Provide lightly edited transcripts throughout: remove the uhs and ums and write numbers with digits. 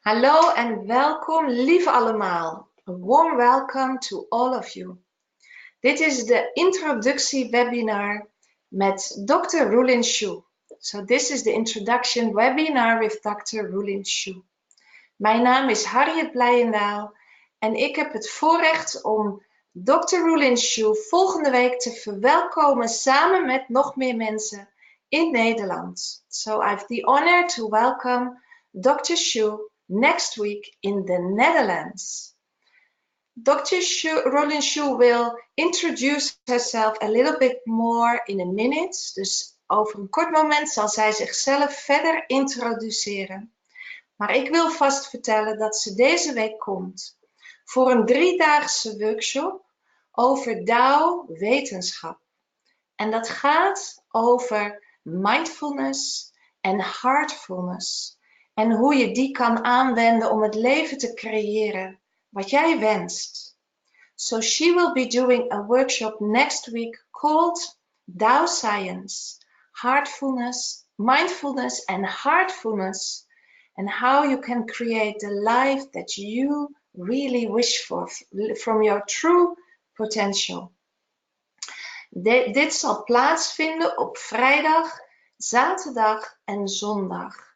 Hallo en welkom, lieve allemaal. A warm welcome to all of you. Dit is de introductiewebinar met Dr. Rulin Xiu. So this is the introduction webinar with Dr. Rulin Xiu. Mijn naam is Harriet Blijendaal en ik heb het voorrecht om Dr. Rulin Xiu volgende week te verwelkomen samen met nog meer mensen in Nederland. So I have the honor to welcome Dr. Xiu next week in the Netherlands. Dr. Rulin Xiu will introduce herself a little bit more in a minute. Dus over een kort moment zal zij zichzelf verder introduceren. Maar ik wil vast vertellen dat ze deze week komt voor een 3-daagse workshop over Tao wetenschap. En dat gaat over mindfulness en heartfulness. En hoe je die kan aanwenden om het leven te creëren wat jij wenst. So she will be doing a workshop next week called Tao Science, Mindfulness and Heartfulness, and how you can create the life that you really wish for from your true potential. Dit zal plaatsvinden op vrijdag, zaterdag en zondag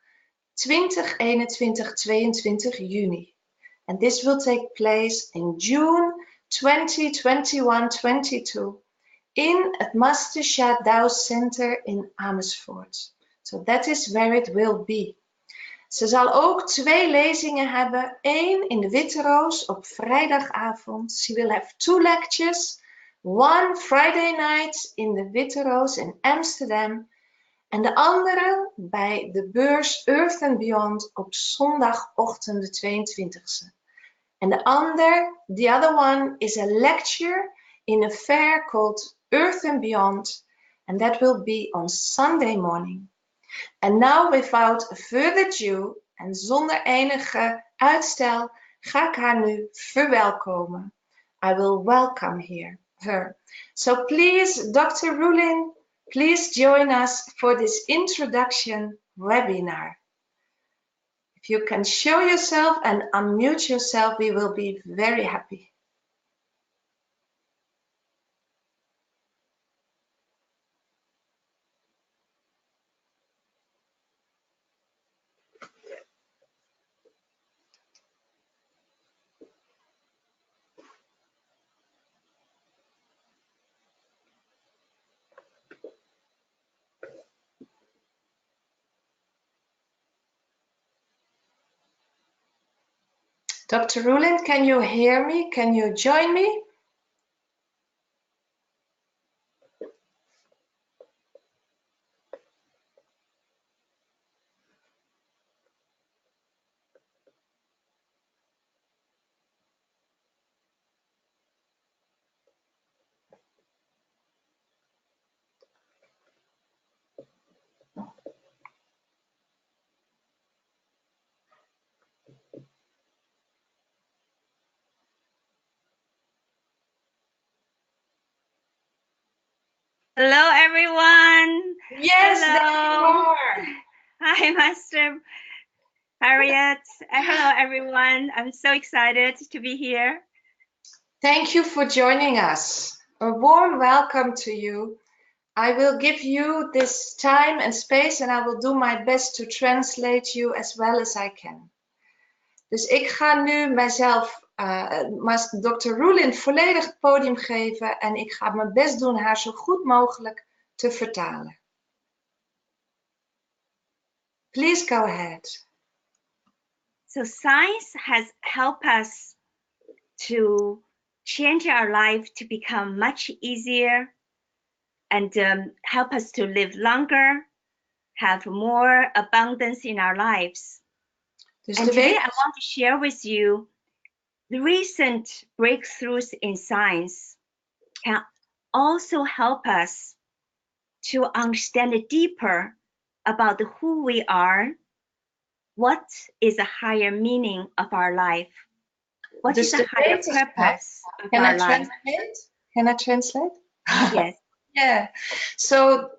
20, 21, 22 juni. And this will take place in June 2021-22 in het Master Sha Tao Center in Amersfoort. So that is where it will be. Ze zal ook 2 lezingen hebben. 1 in de Witte Roos op vrijdagavond. She will have 2 lectures. One Friday night in de Witte Roos in Amsterdam. En de andere bij de beurs Earth and Beyond op zondagochtend de 22e. En the other one is a lecture in a fair called Earth and Beyond. And that will be on Sunday morning. And now without further ado en zonder enige uitstel ga ik haar nu verwelkomen. I will welcome her. So please, Dr. Rulin, please join us for this introduction webinar. If you can show yourself and unmute yourself, we will be very happy. Dr. Rulin, can you hear me? Can you join me? Hello, everyone. Yes, hello. There you are. Hi, Master Harriet. Hello, everyone. I'm so excited to be here. Thank you for joining us. A warm welcome to you. I will give you this time and space and I will do my best to translate you as well as I can. Dus ik ga nu mijzelf, Dr. Rulin, volledig het podium geven en ik ga mijn best doen haar zo goed mogelijk te vertalen. Please go ahead. So science has helped us to change our life to become much easier and help us to live longer, have more abundance in our lives. Dus and today I want to share with you the recent breakthroughs in science can also help us to understand deeper about who we are, what is a higher meaning of our life, what is a higher purpose of our life. Can I translate? Yes. Yeah. So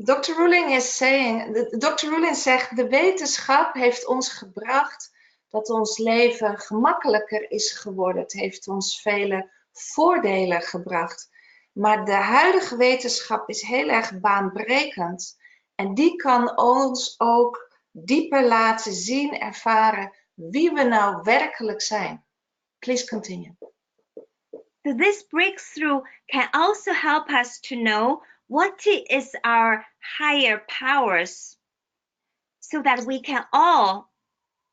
Dr. Rulin is saying, Dr. Rulin zegt, de wetenschap heeft ons gebracht dat ons leven gemakkelijker is geworden. Het heeft ons vele voordelen gebracht. Maar de huidige wetenschap is heel erg baanbrekend. En die kan ons ook dieper laten zien, ervaren wie we nou werkelijk zijn. Please continue. So this breakthrough can also help us to know what is our higher powers, so that we can all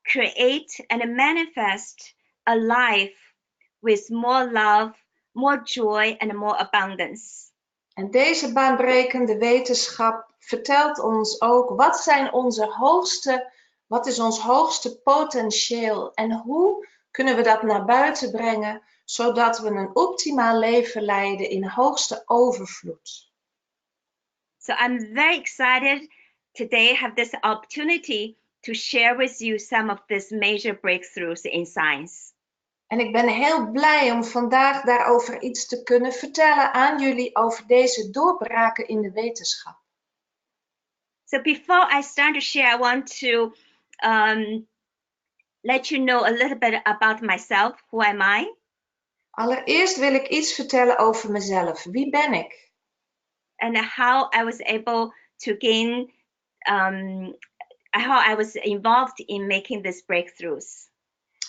create and manifest a life with more love, more joy, and more abundance. En deze baanbrekende wetenschap vertelt ons ook wat is ons hoogste potentieel en hoe kunnen we dat naar buiten brengen, zodat we een optimaal leven leiden in hoogste overvloed. So I'm very excited today have this opportunity to share with you some of these major breakthroughs in science. En ik ben heel blij om vandaag daarover iets te kunnen vertellen aan jullie over deze doorbraken in de wetenschap. So before I start to share, I want to let you know a little bit about myself. Who am I? Allereerst wil ik iets vertellen over mezelf. Wie ben ik? And how I was able to gain, how I was involved in making these breakthroughs.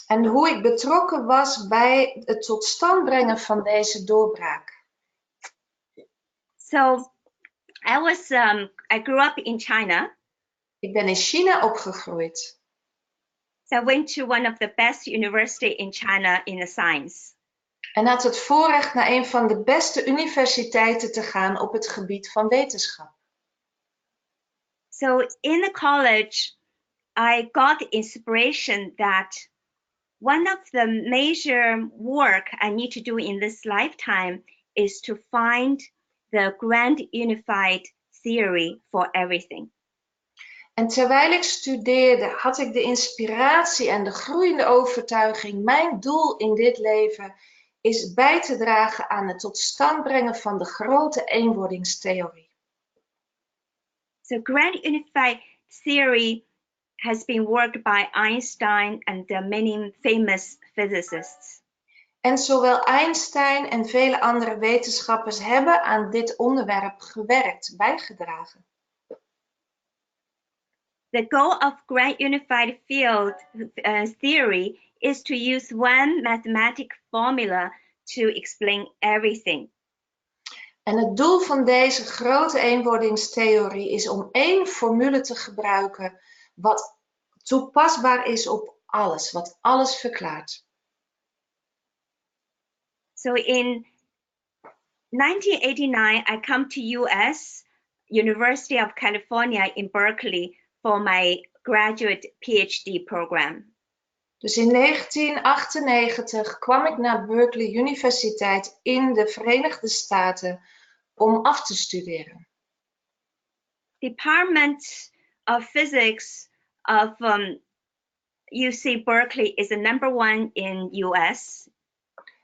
En hoe ik betrokken was bij het tot stand brengen van deze doorbraak. So I grew up in China. Ik ben in China opgegroeid. So I went to one of the best university in China in the science. En had het voorrecht naar een van de beste universiteiten te gaan op het gebied van wetenschap. So in the college, I got the inspiration that one of the major work I need to do in this lifetime is to find the grand unified theory for everything. En terwijl ik studeerde, had ik de inspiratie en de groeiende overtuiging, mijn doel in dit leven is bij te dragen aan het tot stand brengen van de grote eenwordingstheorie. So grand unified theory has been worked by Einstein and many famous physicists. En zowel Einstein en vele andere wetenschappers hebben aan dit onderwerp gewerkt, bijgedragen. The goal of grand unified field theory is to use one mathematical formula to explain everything. En het doel van deze grote eenwordingstheorie is om één formule te gebruiken wat toepasbaar is op alles, wat alles verklaart. So in 1989, I come to US, University of California in Berkeley for my graduate PhD program. Dus in 1998 kwam ik naar Berkeley Universiteit in de Verenigde Staten om af te studeren. Department of Physics of UC Berkeley is the number one in US.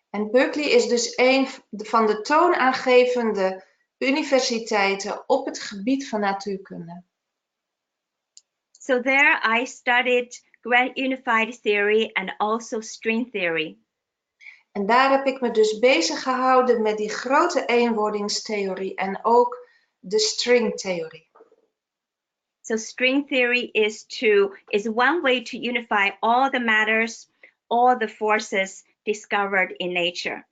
En Berkeley is dus een van de toonaangevende universiteiten op het gebied van natuurkunde. So there I studied grand unified theory and also string theory. En daar heb ik me dus bezig gehouden met die grote eenwordingstheorie en ook de stringtheorie. So string theory is one way to unify all the matters, all the forces discovered in nature.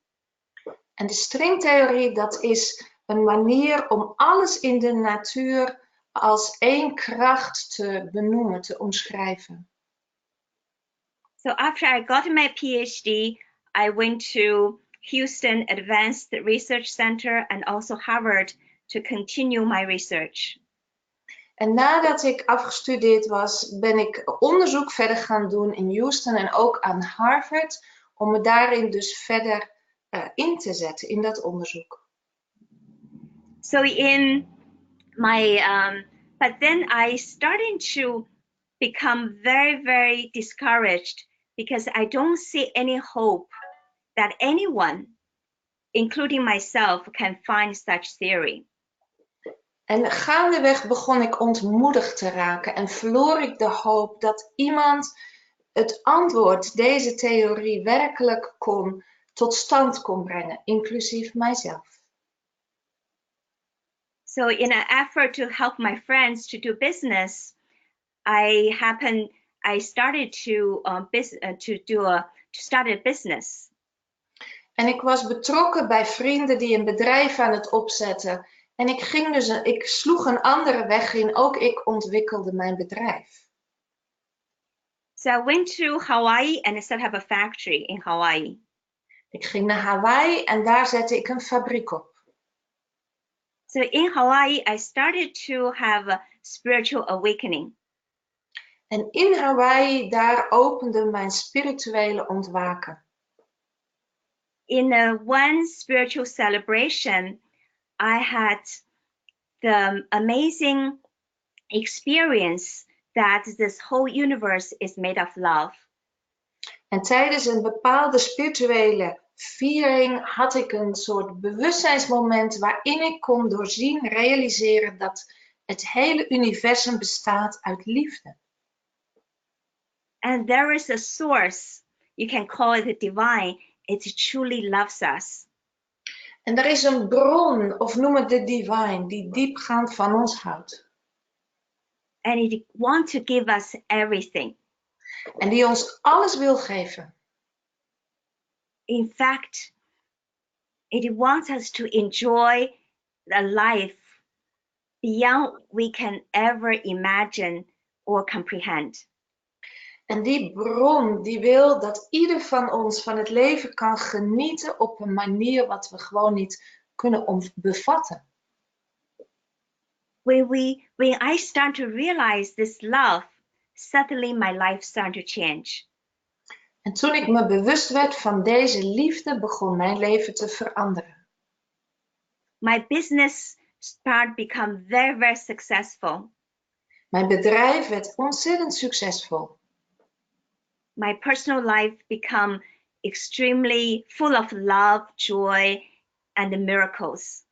En de stringtheorie, dat is een manier om alles in de natuur als één kracht te benoemen, te omschrijven. So after I got my PhD, I went to Houston Advanced Research Center and also Harvard to continue my research. En nadat ik afgestudeerd was, ben ik onderzoek verder gaan doen in Houston en ook aan Harvard, om me daarin dus verder in te zetten, in dat onderzoek. So in my, but then I started to become very, very discouraged because I don't see any hope that anyone, including myself, can find such theory. En gaandeweg begon ik ontmoedigd te raken en verloor ik de hoop dat iemand het antwoord deze theorie werkelijk tot stand kon brengen, inclusief mijzelf. So in an effort to help my friends to do business, I started to start a business. En ik was betrokken bij vrienden die een bedrijf aan het opzetten. En ik sloeg een andere weg in. Ook ik ontwikkelde mijn bedrijf. So I went to Hawaii and I set up a factory in Hawaii. Ik ging naar Hawaii en daar zette ik een fabriek op. So in Hawaii, I started to have a spiritual awakening. En in Hawaii, daar opende mijn spirituele ontwaken. In one spiritual celebration, I had the amazing experience that this whole universe is made of love. En tijdens een bepaalde spirituele viering had ik een soort bewustzijnsmoment waarin ik kon doorzien, realiseren dat het hele universum bestaat uit liefde. And there is a source, you can call it the divine, it truly loves us. En er is een bron, of noem het de divine, die diepgaand van ons houdt. And it wants to give us everything. En die ons alles wil geven. In fact, it wants us to enjoy a life beyond we can ever imagine or comprehend. En die bron die wil dat ieder van ons van het leven kan genieten op een manier wat we gewoon niet kunnen bevatten. When I start to realize this love, suddenly my life started to change. En toen ik me bewust werd van deze liefde, begon mijn leven te veranderen. My business started become very, very successful. Mijn bedrijf werd ontzettend succesvol. My personal life become extremely full of love, joy, and the miracles.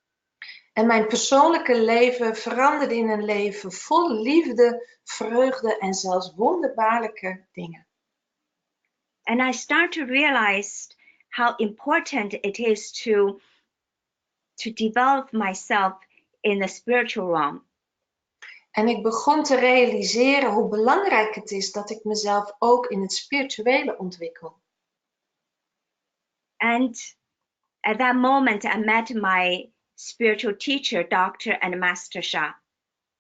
En mijn persoonlijke leven veranderde in een leven vol liefde, vreugde en zelfs wonderbaarlijke dingen. And I start to realize how important it is to develop myself in the spiritual realm. En ik begon te realiseren hoe belangrijk het is dat ik mezelf ook in het spirituele ontwikkel. And at that moment, I met my spiritual teacher, Dr. and Master Sha.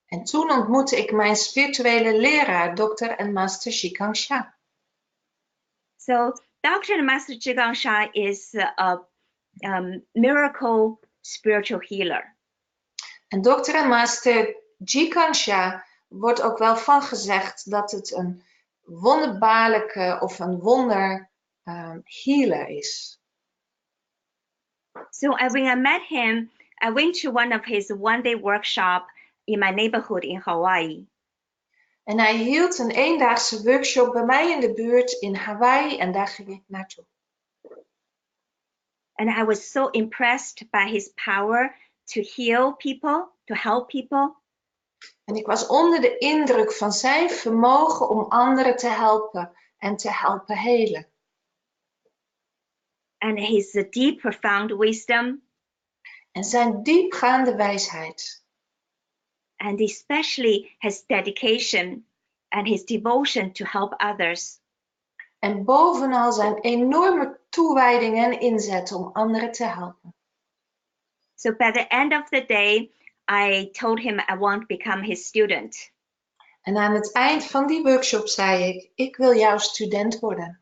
En toen ontmoette ik mijn spirituele leraar, Dr. en Master Zhigang Sha. So Dr. and Master Zhigang Sha is a miracle spiritual healer. En Dr. en Master Zhigang Sha wordt ook wel van gezegd dat het een wonderbaarlijke of een wonder healer is. So when I met him, I went to one of his one-day workshop in my neighborhood in Hawaii. En hij hield een eendaagse workshop bij mij in de buurt in Hawaii en daar ging ik naartoe. And I was so impressed by his power to heal people, to help people. En ik was onder de indruk van zijn vermogen om anderen te helpen en te helpen helen. And his deep, profound wisdom. En zijn diepgaande wijsheid. And especially his dedication and his devotion to help others. En bovenal zijn enorme toewijding en inzet om anderen te helpen. So by the end of the day, I told him I want to become his student. En aan het eind van die workshop zei ik wil jouw student worden.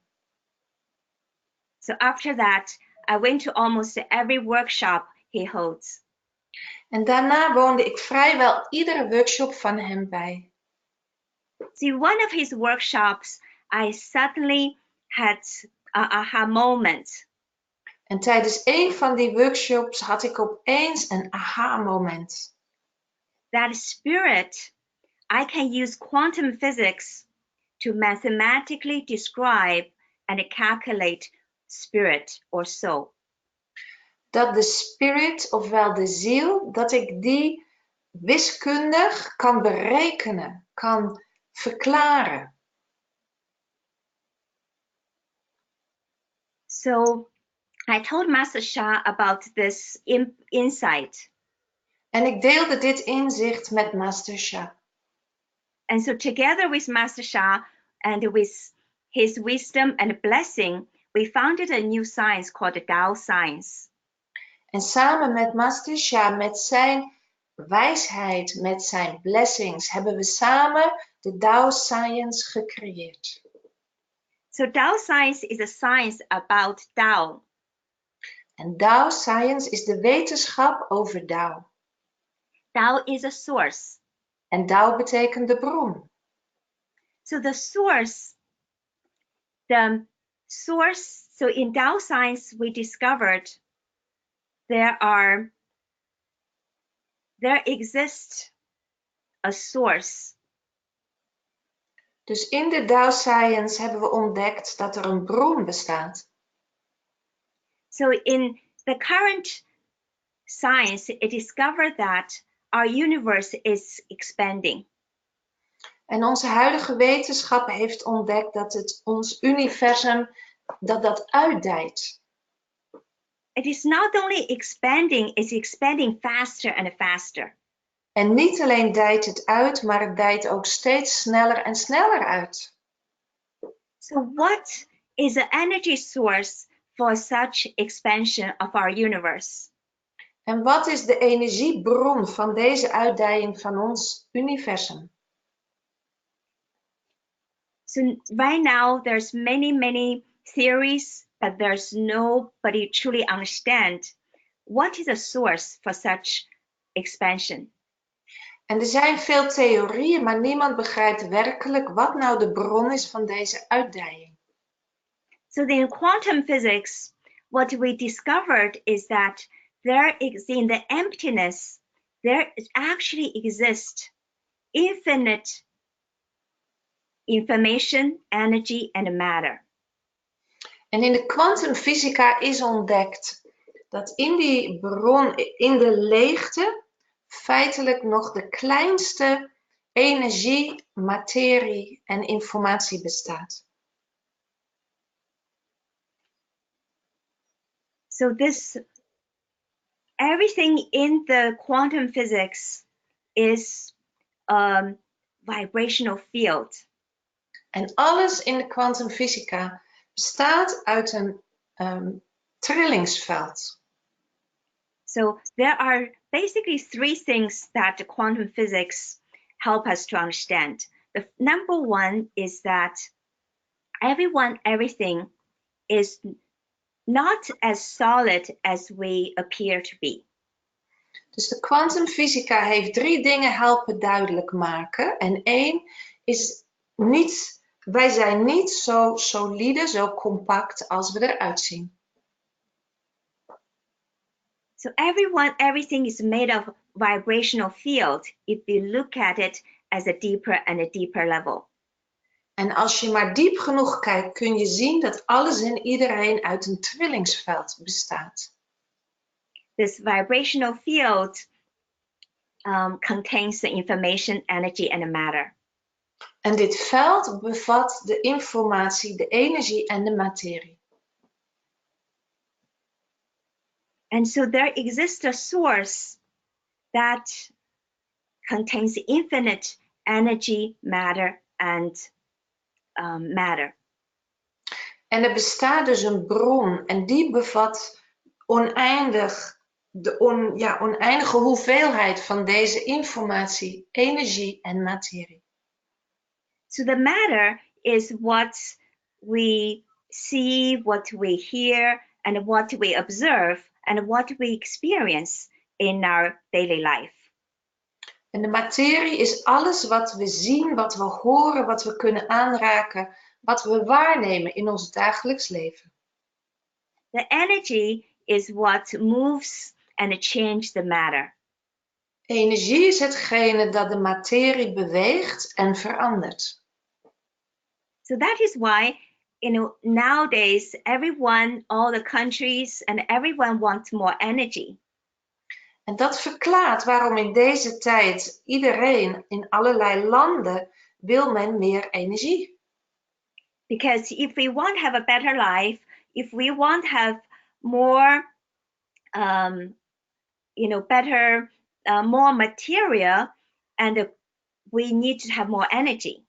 So after that, I went to almost every workshop he holds. En daarna woonde ik vrijwel iedere workshop van hem bij. See, one of his workshops, I suddenly had an aha moment. En tijdens een van die workshops had ik opeens een aha-moment. That spirit, I can use quantum physics to mathematically describe and calculate spirit or soul. Dat de spirit, ofwel de ziel, dat ik die wiskundig kan berekenen, kan verklaren. So I told Master Sha about this insight. En ik deelde dit inzicht met Master Sha. And so together with Master Sha and with his wisdom and blessing, we founded a new science called the Tao Science. En samen met Master Sha, met zijn wijsheid, met zijn blessings, hebben we samen de Tao Science gecreëerd. So Tao Science is a science about Tao. En Tao Science is de wetenschap over Tao. Tao is a source. En Tao betekent de bron. So the source, so in Tao Science, we discovered there exists a source. Dus in de Tao Science hebben we ontdekt dat er een bron bestaat. So in the current science, it discovered that our universe is expanding. En onze huidige wetenschap heeft ontdekt dat het ons universum dat uitdijt. It is not only expanding, it's expanding faster and faster. En niet alleen dijt het uit, maar het dijt ook steeds sneller en sneller uit. So what is the energy source for such expansion of our universe? En wat is de energiebron van deze uitdijing van ons universum? So right now there's many theories, but there's nobody truly understand what is the source for such expansion. En er zijn veel theorieën, maar niemand begrijpt werkelijk wat nou de bron is van deze uitdijing. So in quantum physics, what we discovered is that there is in the emptiness, there actually exists infinite information, energy, and matter. En in de kwantumfysica is ontdekt dat in die bron, in de leegte, feitelijk nog de kleinste energie, materie en informatie bestaat. So everything in the quantum physics is a vibrational field. En alles in de kwantumfysica bestaat uit een trillingsveld. So there are basically three things that the quantum physics help us to understand. The number one is that everything is not as solid as we appear to be. Dus de kwantumfysica heeft drie dingen helpen duidelijk maken. En één is wij zijn niet zo solide, zo compact als we eruit zien. So everything is made of vibrational field if you look at it as a deeper level. En als je maar diep genoeg kijkt, kun je zien dat alles en iedereen uit een trillingsveld bestaat. This vibrational field contains the information, energy, and the matter. En dit veld bevat de informatie, de energie en de materie. And so there exists a source that contains infinite energy, matter, and matter. En er bestaat dus een bron en die bevat oneindige hoeveelheid van deze informatie, energie en materie. So the matter is what we see, what we hear, and what we observe, and what we experience in our daily life. En de materie is alles wat we zien, wat we horen, wat we kunnen aanraken, wat we waarnemen in ons dagelijks leven. The energy is what moves and changes the matter. Energie is hetgene dat de materie beweegt en verandert. So that is why, nowadays, everyone, all the countries, and everyone wants more energy. En dat verklaart waarom in deze tijd iedereen in allerlei landen wil men meer energie. Because if we want to have a better life, if we want to have more, better, more material, and we need to have more energy.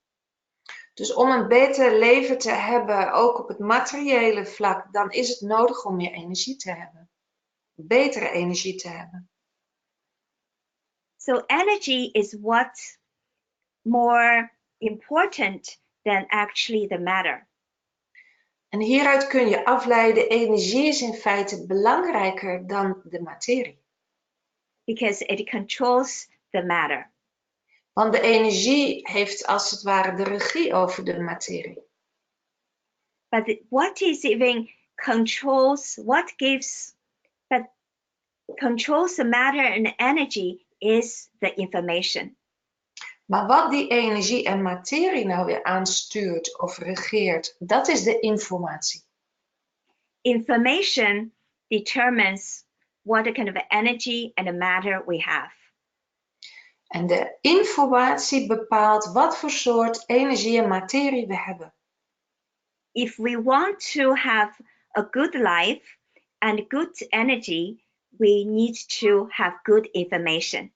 Dus om een beter leven te hebben, ook op het materiële vlak, dan is het nodig om meer energie te hebben. Betere energie te hebben. So energy is what's more important than actually the matter. En hieruit kun je afleiden, energie is in feite belangrijker dan de materie. Because it controls the matter. Want de energie heeft als het ware de regie over de materie. But what controls the matter and energy is the information. Maar wat die energie en materie nou weer aanstuurt of regeert, dat is de informatie. Information determines what kind of energy and matter we have. En de informatie bepaalt wat voor soort energie en materie we hebben. If we want to have a good life and good energy, we need to have good information.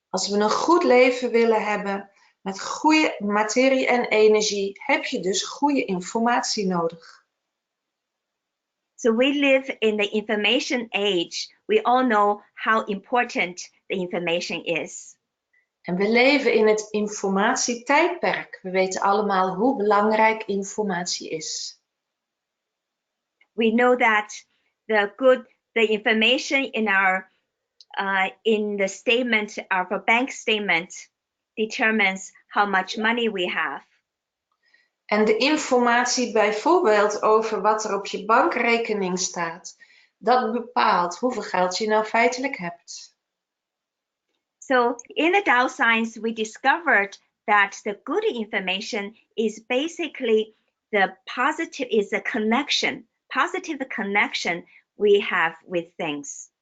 Als we een goed leven willen hebben met goede materie en energie, heb je dus goede informatie nodig. So we live in the information age. We all know how important the information is. En we leven in het informatietijdperk. We weten allemaal hoe belangrijk informatie is. We know that the information in our in the statement of a bank statement determines how much money we have. En de informatie bijvoorbeeld over wat er op je bankrekening staat, dat bepaalt hoeveel geld je nou feitelijk hebt. So in the Tao Science, we discovered that the good information is basically the positive connection we have with things.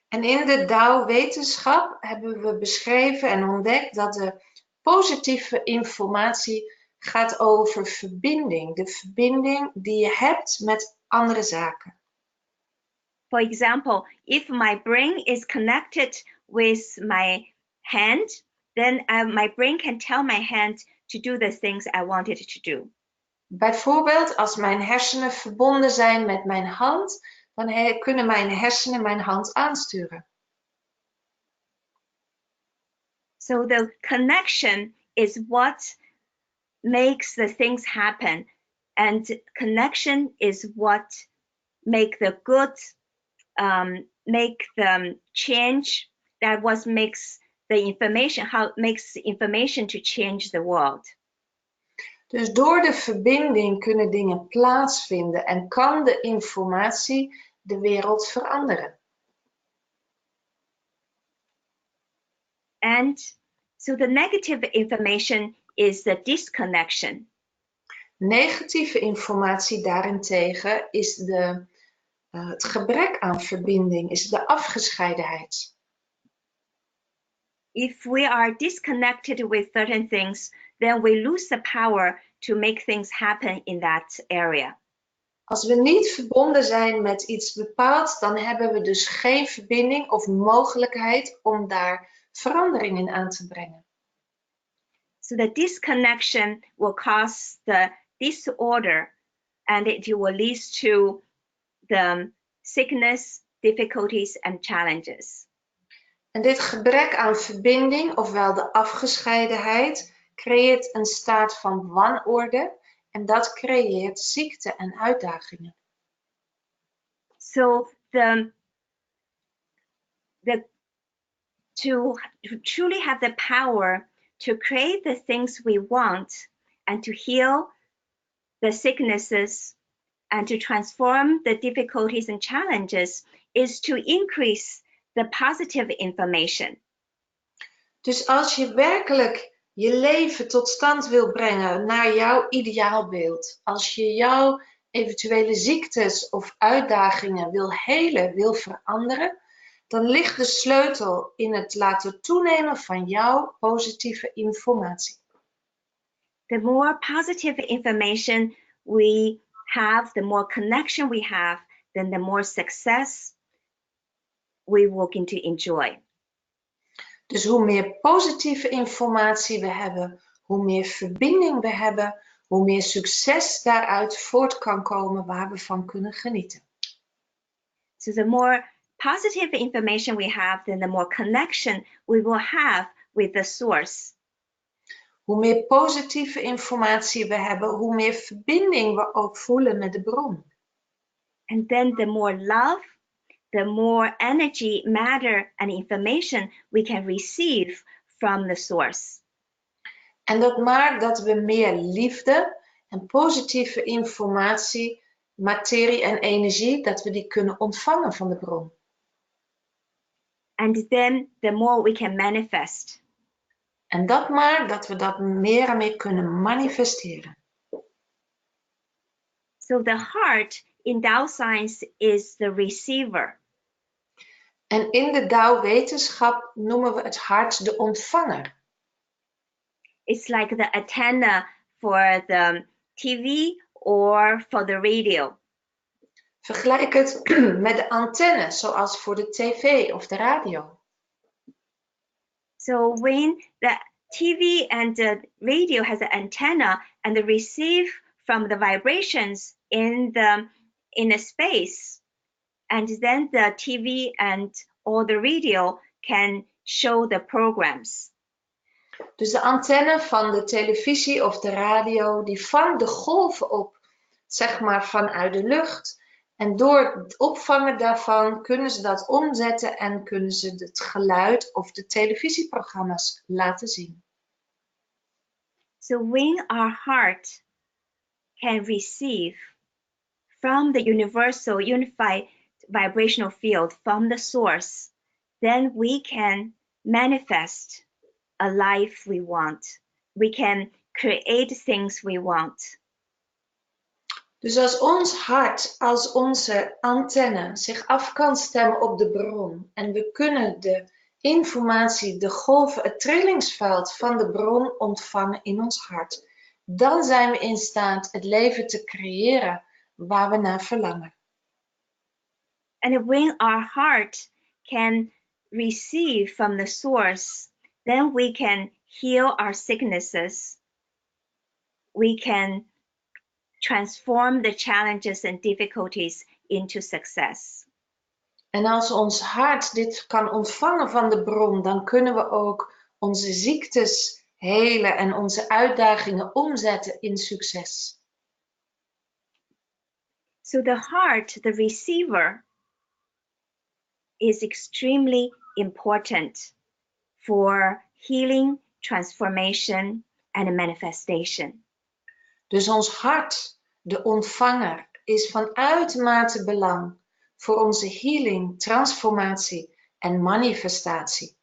En in de Tao-wetenschap hebben we beschreven en ontdekt dat de positieve informatie gaat over verbinding. De verbinding die je hebt met andere zaken. For example, if my brain is connected with my hand, then my brain can tell my hand to do the things I wanted it to do. Bijvoorbeeld, als mijn hersenen verbonden zijn met mijn hand, dan kunnen mijn hersenen mijn hand aansturen. So the connection is what makes the things happen, and connection is what make the good, make the change. That what makes the information, how it makes the information to change the world. Dus door de verbinding kunnen dingen plaatsvinden en kan de informatie de wereld veranderen. And so the negative information is the disconnection. Negatieve informatie daarentegen is het gebrek aan verbinding, is de afgescheidenheid. If we are disconnected with certain things, then we lose the power to make things happen in that area. Als we niet verbonden zijn met iets bepaald, dan hebben we dus geen verbinding of mogelijkheid om daar verandering in aan te brengen. So the disconnection will cause the disorder, and it will lead to the sickness, difficulties and challenges. En dit gebrek aan verbinding, ofwel de afgescheidenheid, creëert een staat van wanorde en dat creëert ziekte en uitdagingen. So to truly have the power to create the things we want and to heal the sicknesses and to transform the difficulties and challenges is to increase the positive information. Dus als je werkelijk je leven tot stand wil brengen naar jouw ideaalbeeld, als je jouw eventuele ziektes of uitdagingen wil helen, wil veranderen, dan ligt de sleutel in het laten toenemen van jouw positieve informatie. The more positive information we have, the more connection we have, then the more success we will begin to enjoy. Dus hoe meer positieve informatie we hebben, hoe meer verbinding we hebben, hoe meer succes daaruit voort kan komen waar we van kunnen genieten. So the more positive information we have, then the more connection we will have with the source. Hoe meer positieve informatie we hebben, hoe meer verbinding we ook voelen met de bron. And then the more love, the more energy, matter, and information we can receive from the source. En dat maakt dat we meer liefde en positieve informatie, materie en energie, dat we die kunnen ontvangen van de bron. And then the more we can manifest. En dat maakt dat we dat meer en meer kunnen manifesteren. So the heart in Tao Science is the receiver. En in de Tao-wetenschap noemen we het hart de ontvanger. It's like the antenna for the TV or for the radio. Vergelijk het met de antenne, zoals voor de tv of de radio. So when the TV and the radio has an antenna and they receive from the vibrations in the space, and then the TV and or the radio can show the programs. Dus de antenne van de televisie of de radio, die vangt de golven op, zeg maar vanuit de lucht. En door het opvangen daarvan kunnen ze dat omzetten en kunnen ze het geluid of de televisieprogramma's laten zien. So when our heart can receive from the universal unified vibrational field from the source, then we can manifest a life we want. We can create things we want. Dus als ons hart, als onze antenne zich af kan stemmen op de bron en we kunnen de informatie, de golven, het trillingsveld van de bron ontvangen in ons hart, dan zijn we in staat het leven te creëren waar we naar verlangen. And when our heart can receive from the source, then we can heal our sicknesses. We can transform the challenges and difficulties into success. En als ons hart dit kan ontvangen van de bron, dan kunnen we ook onze ziektes helen en onze uitdagingen omzetten in succes. So the heart, the receiver, is extremely important for healing, transformation, and manifestation. Dus ons hart, de ontvanger, is van uitermate belang voor onze healing, transformatie en manifestatie.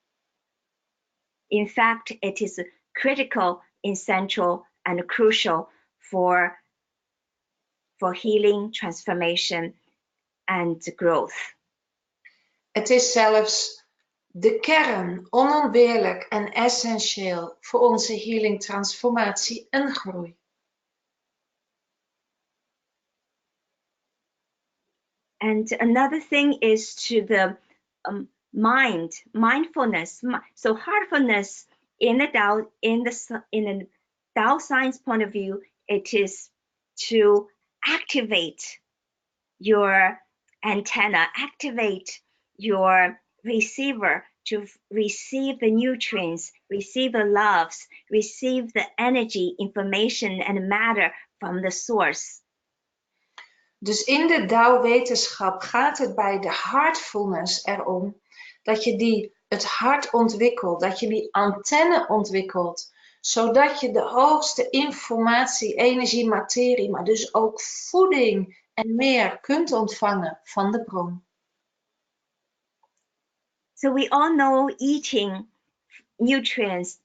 In fact, it is critical, essential, and crucial for healing, transformation, and growth. Het is zelfs de kern, onontbeerlijk en essentieel voor onze healing, transformatie en groei. And another thing is to the mindfulness. So heartfulness in the Tao Science point of view, it is to activate your antenna, activate your receiver to receive the nutrients, receive the loves, receive the energy, information, and matter from the source. Dus in de Tao-wetenschap gaat het bij de heartfulness erom dat je het hart ontwikkelt, dat je die antenne ontwikkelt, zodat je de hoogste informatie, energie, materie, maar dus ook voeding en meer kunt ontvangen van de bron. So we all know eating nutrients,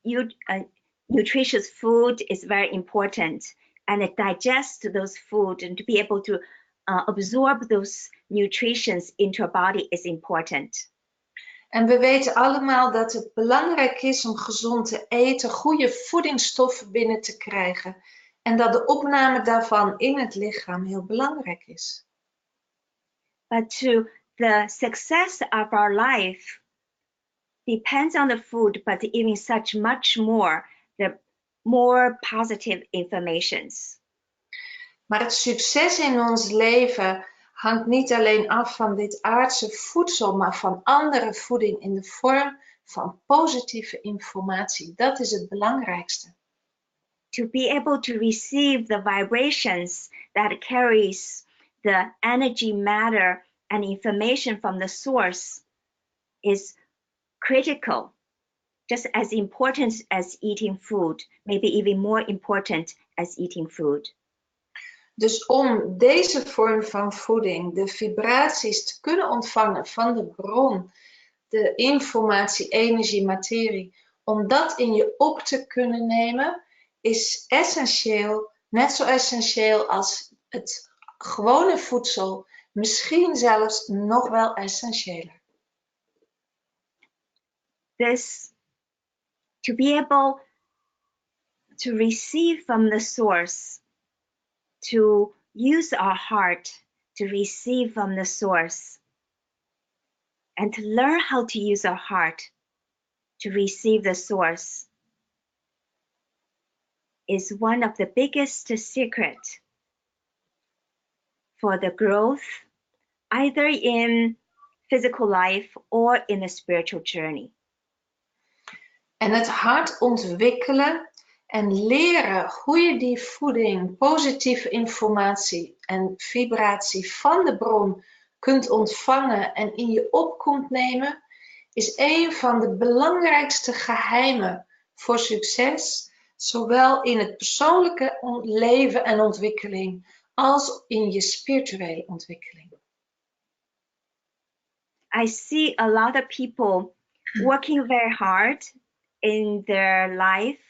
nutritious food is very important, and to digest those food and to be able to absorb those nutrients into our body is important. En we weten allemaal dat het belangrijk is om gezond te eten, goede voedingsstoffen binnen te krijgen. en dat de opname daarvan in het lichaam heel belangrijk is. But the success of our life depends on the food, but even such much more, the more positive informations. Maar het succes in ons leven hangt niet alleen af van dit aardse voedsel, maar van andere voeding in de vorm van positieve informatie. Dat is het belangrijkste. To be able to receive the vibrations that carries the energy, matter, and information from the source is critical, just as important as eating food, maybe even more important as eating food. Dus om deze vorm van voeding, de vibraties te kunnen ontvangen van de bron, de informatie, energie, materie, om dat in je op te kunnen nemen, is essentieel, net zo essentieel als het gewone voedsel, misschien zelfs nog wel essentiëler. This, to be able to receive from the source, to use our heart to receive from the source, and to learn how to use our heart to receive the source is one of the biggest secrets for the growth, either in physical life or in the spiritual journey. En het hart ontwikkelen en leren hoe je die voeding, positieve informatie en vibratie van de bron kunt ontvangen en in je op kunt nemen, is een van de belangrijkste geheimen voor succes, zowel in het persoonlijke leven en ontwikkeling als in je spirituele ontwikkeling. I see a lot of people working very hard in their life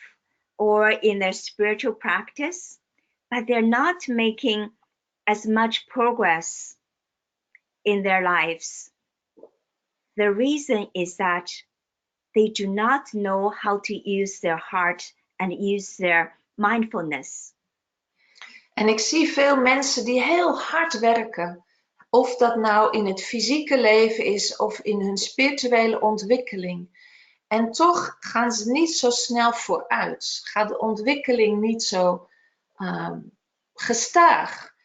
or in their spiritual practice, but they're not making as much progress in their lives. The reason is that they do not know how to use their heart and use their mindfulness. En ik zie veel mensen die heel hard werken, of dat nou in het fysieke leven is of in hun spirituele ontwikkeling. En toch gaan ze niet zo snel vooruit. Gaat de ontwikkeling niet zo gestaag.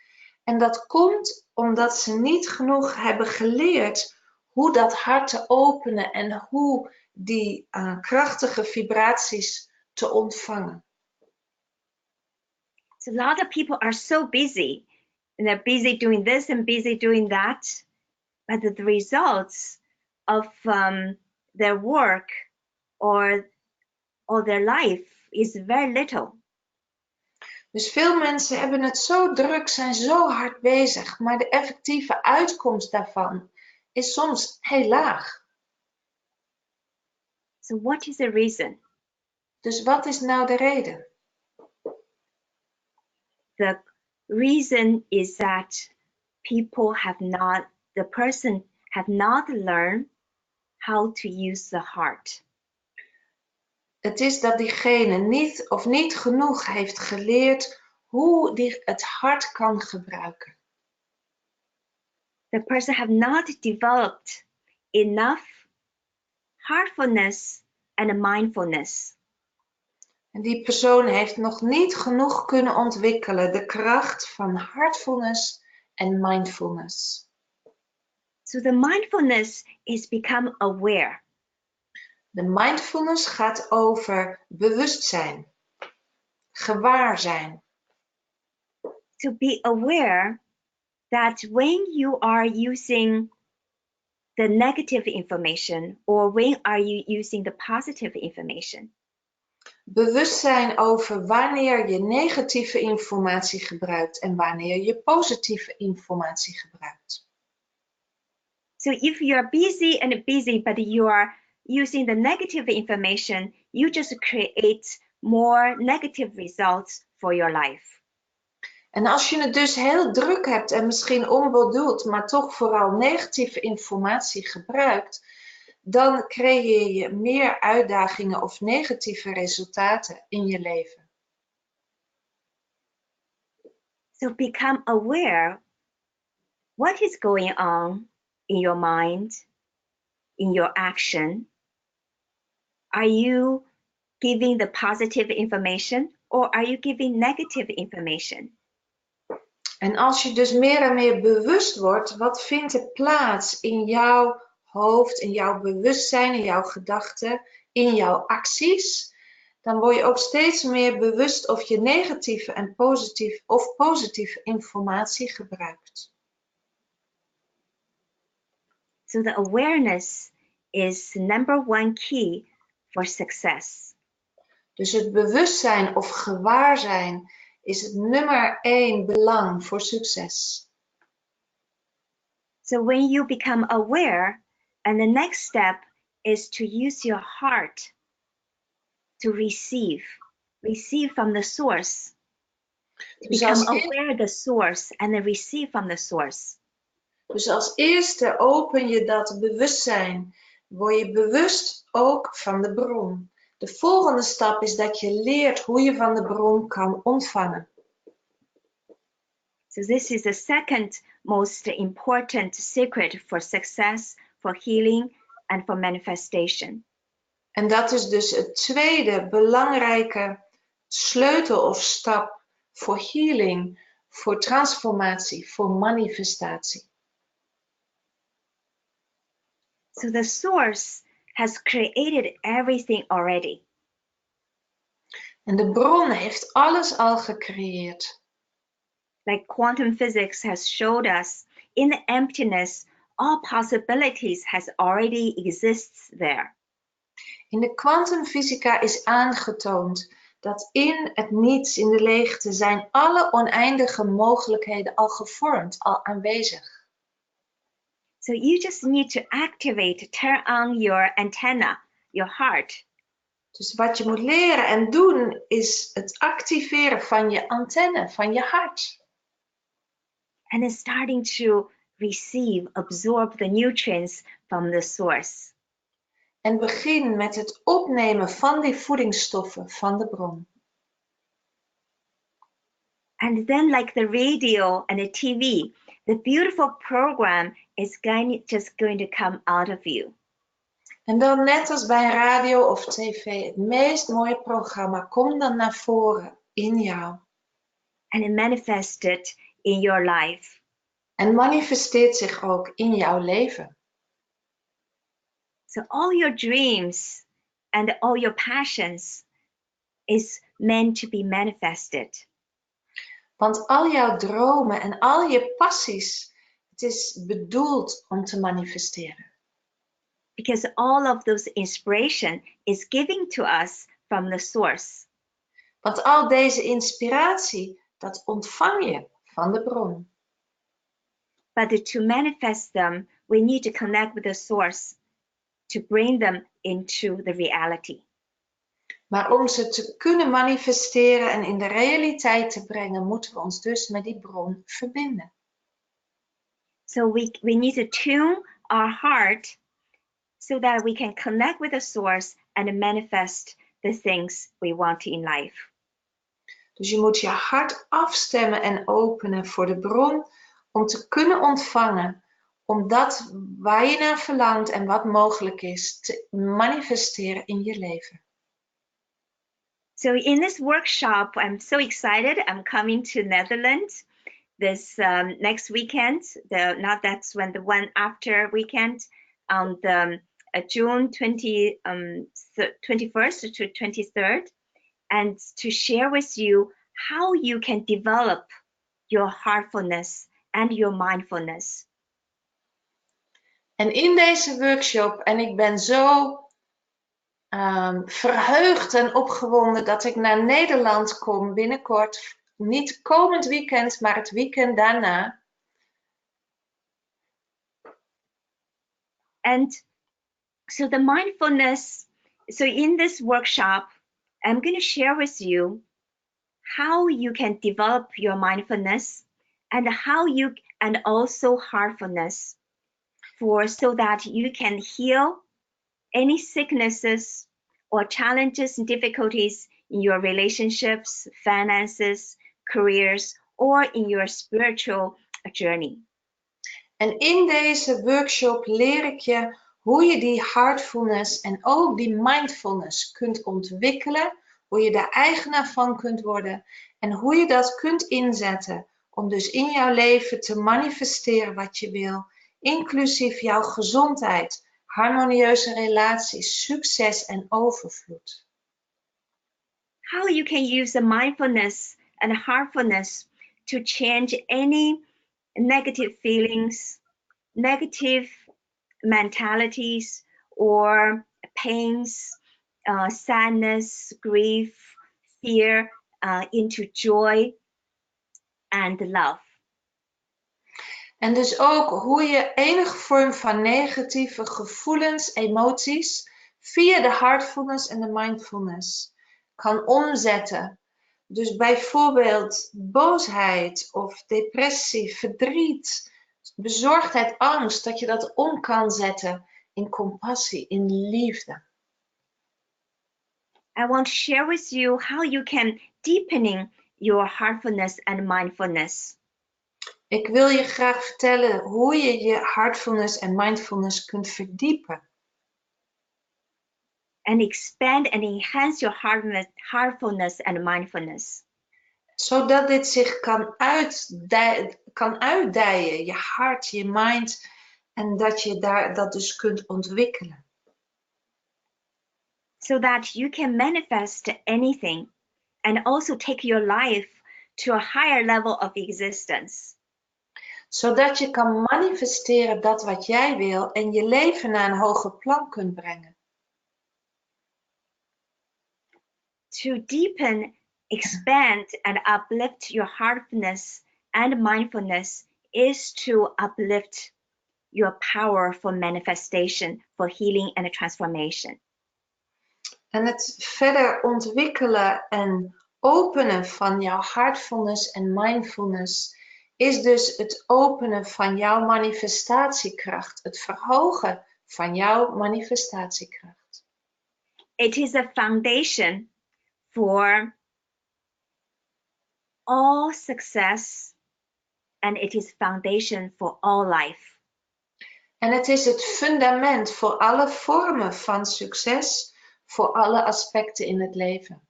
En dat komt omdat ze niet genoeg hebben geleerd hoe dat hart te openen en hoe die krachtige vibraties te ontvangen. So a lot of people are so busy, and they're busy doing this and busy doing that, but the results of their work or their life is very little. Dus veel mensen hebben het zo druk, zijn zo hard bezig, maar de effectieve uitkomst daarvan is soms heel laag. So what is the reason? Dus wat is nou de reden? The reason is that the person have not learned how to use the heart. Het is dat diegene niet genoeg heeft geleerd hoe die het hart kan gebruiken. The person have not developed enough heartfulness and mindfulness. En die persoon heeft nog niet genoeg kunnen ontwikkelen de kracht van heartfulness en mindfulness. So the mindfulness is become aware. De mindfulness gaat over bewustzijn, gewaarzijn. To be aware that when you are using the negative information or when are you using the positive information. Bewustzijn over wanneer je negatieve informatie gebruikt en wanneer je positieve informatie gebruikt. So if you are busy and busy, but you are using the negative information, you just create more negative results for your life. En als je het dus heel druk hebt en misschien onbedoeld, maar toch vooral negatieve informatie gebruikt, dan creëer je meer uitdagingen of negatieve resultaten in je leven. So become aware what is going on in your mind, in your action. Are you giving the positive information or are you giving negative information? En als je dus meer en meer bewust wordt, wat vindt er plaats in jouw hoofd, in jouw bewustzijn, in jouw gedachten, in jouw acties, dan word je ook steeds meer bewust of je negatieve en positieve informatie gebruikt. So the awareness is number one key for success. Dus het bewustzijn of gewaarzijn is het nummer 1 belang voor succes. So when you become aware, and the next step is to use your heart to receive from the source. To become aware of the source and then receive from the source. Dus als eerste open je dat bewustzijn, word je bewust ook van de bron. De volgende stap is dat je leert hoe je van de bron kan ontvangen. So this is the second most important secret for success, for healing and for manifestation. En dat is dus het tweede belangrijke sleutel of stap voor healing, voor transformatie, voor manifestatie. So the source has created everything already. En de bron heeft alles al gecreëerd. Like quantum physics has showed us, in the emptiness, all possibilities has already exists there. In de kwantumfysica is aangetoond dat in het niets, in de leegte, zijn alle oneindige mogelijkheden al gevormd, al aanwezig. So you just need to activate, turn on your antenna, your heart. Dus wat je moet leren en doen is het activeren van je antenne, van je hart. And then starting to receive, absorb the nutrients from the source. En begin met het opnemen van die voedingsstoffen van de bron. And then like the radio and the TV, the beautiful program is just going to come out of you. En dan net als bij radio of tv, het meest mooie programma komt dan naar voren in jou. And it manifested in your life. En manifesteert zich ook in jouw leven. So all your dreams and all your passions is meant to be manifested. Want al jouw dromen en al je passies, het is bedoeld om te manifesteren. Because all of those inspiration is giving to us from the source. Want al deze inspiratie, dat ontvang je van de bron. But to manifest them, we need to connect with the source to bring them into the reality. Maar om ze te kunnen manifesteren en in de realiteit te brengen, moeten we ons dus met die bron verbinden. So we need to tune our heart so that we can connect with the source and manifest the things we want in life. Dus je moet je hart afstemmen en openen voor de bron om te kunnen ontvangen, om dat waar je naar verlangt en wat mogelijk is, te manifesteren in je leven. So in this workshop, I'm so excited. I'm coming to Netherlands this next weekend. That's when the one after weekend on the June 21st to 23rd, and to share with you how you can develop your heartfulness and your mindfulness. En in deze workshop, en ik ben zo verheugd en opgewonden dat ik naar Nederland kom binnenkort. Niet komend weekend, maar het weekend daarna. And so the mindfulness, so in this workshop, I'm going to share with you how you can develop your mindfulness and and also heartfulness so that you can heal any sicknesses or challenges and difficulties in your relationships, finances, careers, or in your spiritual journey. En in deze workshop leer ik je hoe je die heartfulness en ook die mindfulness kunt ontwikkelen, hoe je daar eigenaar van kunt worden en hoe je dat kunt inzetten om dus in jouw leven te manifesteren wat je wil, inclusief jouw gezondheid, harmonieuze relaties, succes en overvloed. How you can use the mindfulness and heartfulness to change any negative feelings, negative mentalities, or pains, sadness, grief, fear, into joy and love. En dus ook hoe je enige vorm van negatieve gevoelens, emoties, via de heartfulness en de mindfulness kan omzetten. Dus bijvoorbeeld boosheid of depressie, verdriet, bezorgdheid, angst, dat je dat om kan zetten in compassie, in liefde. I want to share with you how you can deepening your heartfulness and mindfulness. Ik wil je graag vertellen hoe je je heartfulness en mindfulness kunt verdiepen. And expand and enhance your heartfulness and mindfulness. Zodat dit zich kan uitdijen, je hart, je mind, en dat je dat dus kunt ontwikkelen. So that you can manifest anything and also take your life to a higher level of existence. Zodat je kan manifesteren dat wat jij wil en je leven naar een hoger plan kunt brengen. To deepen, expand, and uplift your heartfulness and mindfulness is to uplift your power for manifestation, for healing and transformation. En het verder ontwikkelen en openen van jouw heartfulness en mindfulness is dus het openen van jouw manifestatiekracht, het verhogen van jouw manifestatiekracht. It is a foundation for all success, and it is foundation for all life. En het is het fundament voor alle vormen van succes, voor alle aspecten in het leven.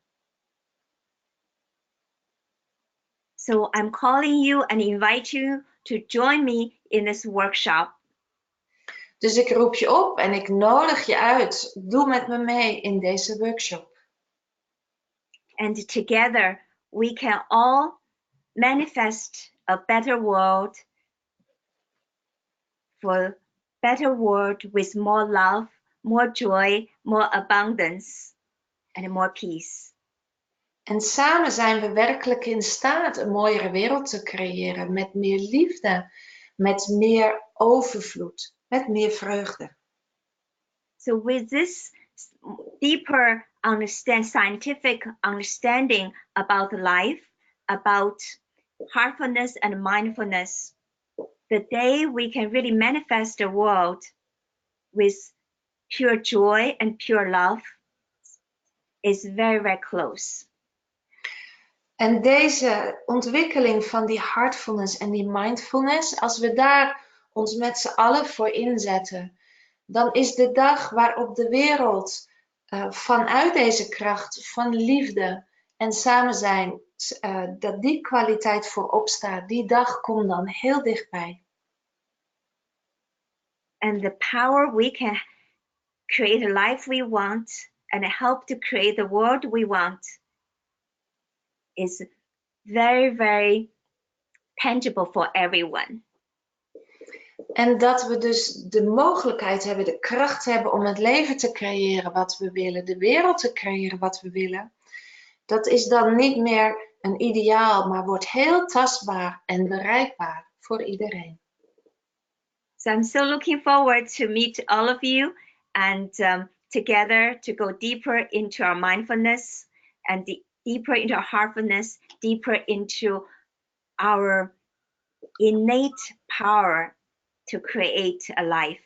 So I'm calling you and invite you to join me in this workshop. Dus ik roep je op en ik nodig je uit. Doe met me mee in deze workshop. And together we can all manifest a better world, for better world with more love, more joy, more abundance, and more peace. En samen zijn we werkelijk in staat een mooiere wereld te creëren met meer liefde, met meer overvloed, met meer vreugde. So with this deeper scientific understanding about life, about heartfulness and mindfulness, the day we can really manifest the world with pure joy and pure love is very, very close. En deze ontwikkeling van die heartfulness en die mindfulness, als we daar ons met z'n allen voor inzetten, dan is de dag waarop de wereld vanuit deze kracht van liefde en samen zijn, dat die kwaliteit voorop staat, die dag komt dan heel dichtbij. And the power we can create the life we want and help to create the world we want is very, very tangible for everyone. En dat we dus de mogelijkheid hebben, de kracht hebben om het leven te creëren wat we willen, de wereld te creëren wat we willen. Dat is dan niet meer een ideaal, maar wordt heel tastbaar en bereikbaar voor iedereen. So I'm so looking forward to meet all of you and together to go deeper into our mindfulness and deeper into our heartfulness, deeper into our innate power to create a life,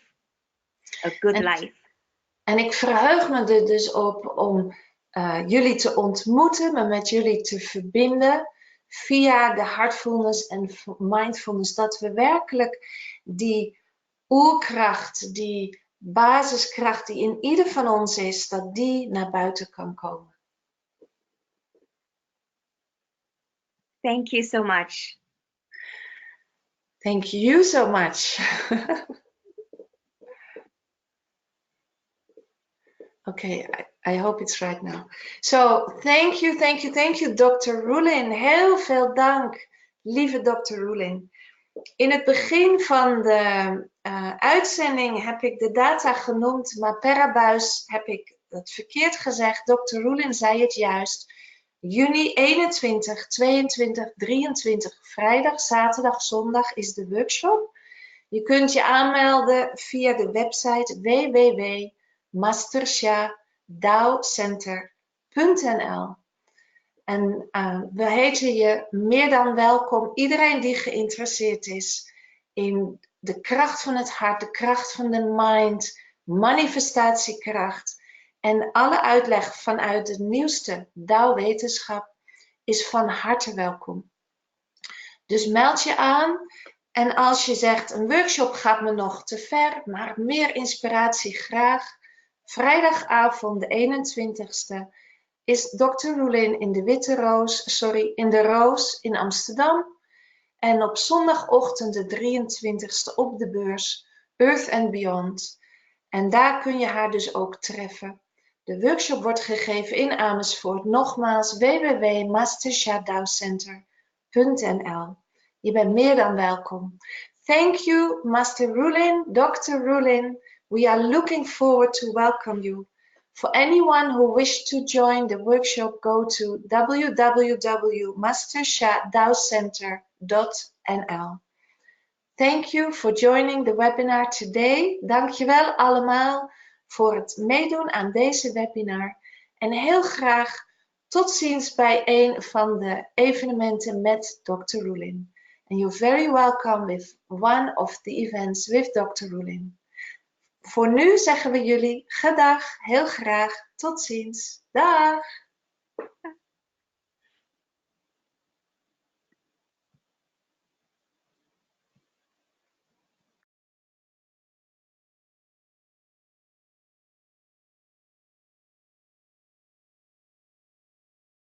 a good life. En ik verheug me er dus op om jullie te ontmoeten, me met jullie te verbinden, via de heartfulness en mindfulness, dat we werkelijk die oerkracht, die basiskracht die in ieder van ons is, dat die naar buiten kan komen. Thank you so much. Thank you so much. Okay, I hope it's right now. So, thank you, Dr. Rulin. Heel veel dank, lieve Dr. Rulin. In het begin van de uitzending heb ik de data genoemd, maar per abuis heb ik het verkeerd gezegd. Dr. Rulin zei het juist. Juni 21, 22, 23, vrijdag, zaterdag, zondag is de workshop. Je kunt je aanmelden via de website www.mastersha.dawcenter.nl. En we heten je meer dan welkom. Iedereen die geïnteresseerd is in de kracht van het hart, de kracht van de mind, manifestatiekracht en alle uitleg vanuit de nieuwste Tao-wetenschap is van harte welkom. Dus meld je aan. En als je zegt, een workshop gaat me nog te ver, maar meer inspiratie graag. Vrijdagavond de 21ste is Dr. Rulin in de Roos in Amsterdam. En op zondagochtend de 23ste op de beurs Earth and Beyond. En daar kun je haar dus ook treffen. De workshop wordt gegeven in Amersfoort. Nogmaals www.mastersha.dawcenter.nl. Je bent meer dan welkom. Thank you, Master Rulin, Dr. Rulin. We are looking forward to welcome you. For anyone who wishes to join the workshop, go to www.mastersha.dawcenter.nl. Thank you for joining the webinar today. Dankjewel allemaal voor het meedoen aan deze webinar. En heel graag tot ziens bij een van de evenementen met Dr. Rulin. And you're very welcome with one of the events with Dr. Rulin. Voor nu zeggen we jullie gedag, heel graag, tot ziens. Dag!